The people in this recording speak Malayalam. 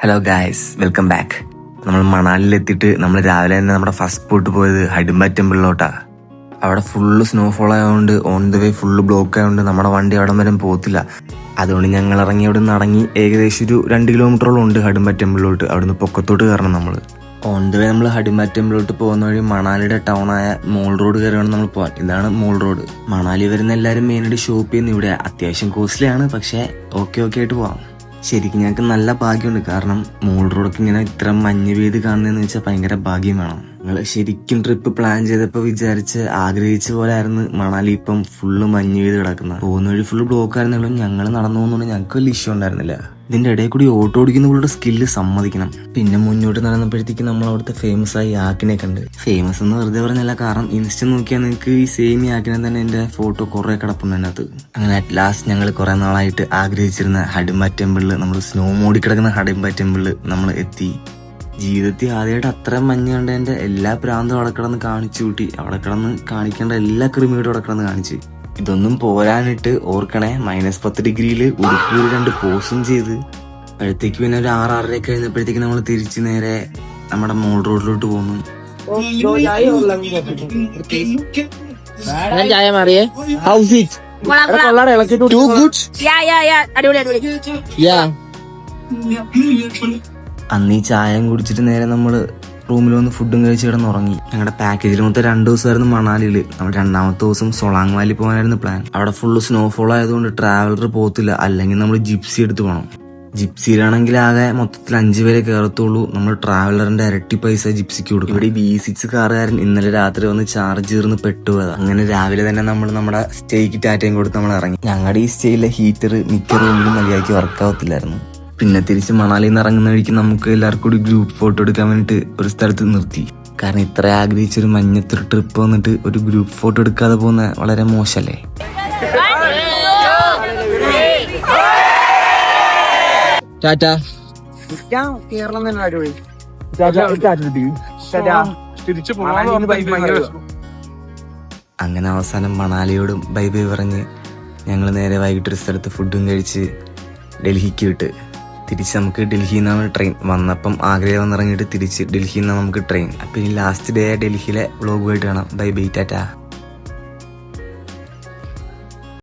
Hello guys, welcome back. നമ്മൾ മണാലിയിലെത്തിയിട്ട് നമ്മൾ രാവിലെ തന്നെ നമ്മുടെ ഫസ്റ്റ് സ്പോട്ട് പോയത് ഹഡിംബ ടെമ്പിളിലോട്ടാ. അവിടെ ഫുള്ള് സ്നോഫോൾ ആയതുകൊണ്ട് on the way full block ആയതുകൊണ്ട് നമ്മുടെ വണ്ടി അവിടെ വരെ പോകത്തില്ല. അതുകൊണ്ട് ഞങ്ങൾ ഇറങ്ങി അവിടെ നിന്ന് ഇറങ്ങി ഏകദേശം ഒരു 2 കിലോമീറ്ററോളം ഉണ്ട് ഹഡിംബ ടെമ്പിളിലോട്ട്. അവിടുന്ന് പൊക്കത്തോട്ട് കയറണം നമ്മൾ. ഓൺ ദ വേ നമ്മൾ ഹഡിംബ ടെമ്പിളിലോട്ട് പോകുന്ന വഴി മണാലിയുടെ ടൗണായ മോൾ റോഡ് കയറിയാണ് നമ്മൾ പോകാൻ. ഇതാണ് മോൾ റോഡ്. മണാലി വരുന്ന എല്ലാവരും മെയിനായിട്ട് ഷോപ്പ് ചെയ്യുന്ന ഇവിടെ. അത്യാവശ്യം കോസ്റ്റ്ലിയാണ്, പക്ഷേ ഓക്കെ ആയിട്ട് പോവാം. ശരിക്കും ഞങ്ങൾക്ക് നല്ല ഭാഗ്യമുണ്ട്. കാരണം മോൾ റോഡൊക്കെ ഇങ്ങനെ ഇത്ര മഞ്ഞ് പെയ്ത് കാണുന്നതെന്ന് വെച്ചാൽ ഭയങ്കര ഭാഗ്യം വേണം. ഞങ്ങൾ ശരിക്കും ട്രിപ്പ് പ്ലാൻ ചെയ്തപ്പോൾ ആഗ്രഹിച്ച പോലെ ആയിരുന്നു മണാലി. ഇപ്പം ഫുള്ള് മഞ്ഞ് പെയ്ത് കിടക്കുന്നത്. പോകുന്ന വഴി ഫുള്ള് ബ്ലോക്ക് ആയിരുന്നാലും ഞങ്ങൾ നടന്നു പോകുന്നതുകൊണ്ട് ഞങ്ങൾക്ക് വലിയ ഇഷ്യൂ ഉണ്ടായിരുന്നില്ല. ഇതിന്റെ ഇടയിൽ കൂടി ഓട്ടോ ഓടിക്കുന്നവരുടെ സ്കില്ല് സമ്മതിക്കണം. പിന്നെ മുന്നോട്ട് നടന്നപ്പോഴത്തേക്ക് നമ്മൾ അവിടുത്തെ ഫേമസ് ആയി യാക്കിനെ കണ്ട്. ഫേമസ് എന്ന് വെറുതെ പറഞ്ഞല്ല, കാരണം ഇൻസ്റ്റ നോക്കിയാൽ നിങ്ങൾക്ക് ഈ സെയിം യാക്കിനെ തന്നെ എന്റെ ഫോട്ടോ കുറെ കിടപ്പുണ്ട് അതിനകത്ത്. അങ്ങനെ അറ്റ് ലാസ്റ്റ് ഞങ്ങൾ കുറെ നാളായിട്ട് ആഗ്രഹിച്ചിരുന്ന ഹഡിംബ ടെമ്പിളിൽ, നമ്മൾ സ്നോ മൂടി കിടക്കുന്ന ഹഡിംബ ടെമ്പിളിൽ നമ്മൾ എത്തി. ജീവിതത്തിൽ ആദ്യമായിട്ട് അത്ര മഞ്ഞ് കണ്ടതിന്റെ എല്ലാ പ്രാന്തും അവിടെ കിടന്ന് കാണിച്ചു കൂട്ടി. അവിടെ കിടന്ന് കാണിക്കേണ്ട എല്ലാ ക്രിമിയോടും അവിടെ കിടന്ന് കാണിച്ച്. ഇതൊന്നും പോരാനിട്ട് ഓർക്കണേ, -10 ഡിഗ്രിയിൽ ഉടുപ്പൂര് 2 പോസും ചെയ്ത് അപ്പോഴത്തേക്ക് പിന്നെ ഒരു 6-6:30 കഴിഞ്ഞപ്പോഴത്തേക്ക് നമ്മൾ തിരിച്ച് നേരെ നമ്മുടെ മോൾ റോഡിലോട്ട് പോന്നു. അന്ന് ഈ ചായം കുടിച്ചിട്ട് നേരെ നമ്മള് റൂമിൽ വന്ന് ഫുഡും കഴിച്ച് കിടന്നുറങ്ങി. ഞങ്ങളുടെ പാക്കേജിൽ മൊത്തം 2 ദിവസമായിരുന്നു മണാലിയിൽ. നമ്മൾ 2ാമത്തെ ദിവസം സൊളാങ് വാലി പോകാനായിരുന്നു പ്ലാൻ. അവിടെ ഫുള്ള് സ്നോഫോൾ ആയതുകൊണ്ട് ട്രാവലർ പോകത്തില്ല, അല്ലെങ്കിൽ നമ്മൾ ജിപ്സി എടുത്ത് പോകണം. ജിപ്സിയിലാണെങ്കിൽ ആകെ മൊത്തത്തിൽ 5 പേരെ കയറത്തുള്ളൂ. നമ്മൾ ട്രാവലറിന്റെ ഇരട്ടി പൈസ ജിപ്സിക്ക് കൊടുക്കും. ഇവിടെ B6 കാറുകാരൻ ഇന്നലെ രാത്രി വന്ന് ചാർജ് തീർന്ന് പെട്ടുപോയതാ. അങ്ങനെ രാവിലെ തന്നെ നമ്മൾ നമ്മുടെ സ്റ്റേക്ക് ടാറ്റയും കൊടുത്ത് നമ്മൾ ഇറങ്ങി. ഞങ്ങളുടെ ഈ സ്റ്റേയിലെ ഹീറ്റർ മിക്ക റൂമിലും മര്യാദയ്ക്ക് വർക്കാവത്തില്ലായിരുന്നു. പിന്നെ തിരിച്ച് മണാലിയിൽ നിന്ന് ഇറങ്ങുന്ന വഴിക്ക് നമുക്ക് എല്ലാവർക്കും കൂടി ഗ്രൂപ്പ് ഫോട്ടോ എടുക്കാൻ വേണ്ടിട്ട് ഒരു സ്ഥലത്ത് നിർത്തി. കാരണം ഇത്ര ആഗ്രഹിച്ചൊരു മഞ്ഞത്തൊരു ട്രിപ്പ് വന്നിട്ട് ഒരു ഗ്രൂപ്പ് ഫോട്ടോ എടുക്കാതെ പോകുന്ന വളരെ മോശല്ലേ. അങ്ങനെ അവസാനം മണാലിയോടും ബൈ ബൈ പറഞ്ഞ് ഞങ്ങൾ നേരെ വൈകിട്ടൊരു സ്ഥലത്ത് ഫുഡും കഴിച്ച് ഡൽഹിക്ക് വിട്ട്. തിരിച്ച് നമുക്ക് ഡൽഹിയിൽ നിന്നാണ് ട്രെയിൻ. വന്നപ്പം ആഗ്രഹ വന്നിറങ്ങിയിട്ട് തിരിച്ച് ഡൽഹിയിൽ നിന്നാണ് നമുക്ക് ട്രെയിൻ. അപ്പം ഈ ലാസ്റ്റ് ഡേ ഡൽഹിയിലെ വ്ളോഗുമായിട്ട് കാണാം. Bye bye, Tata.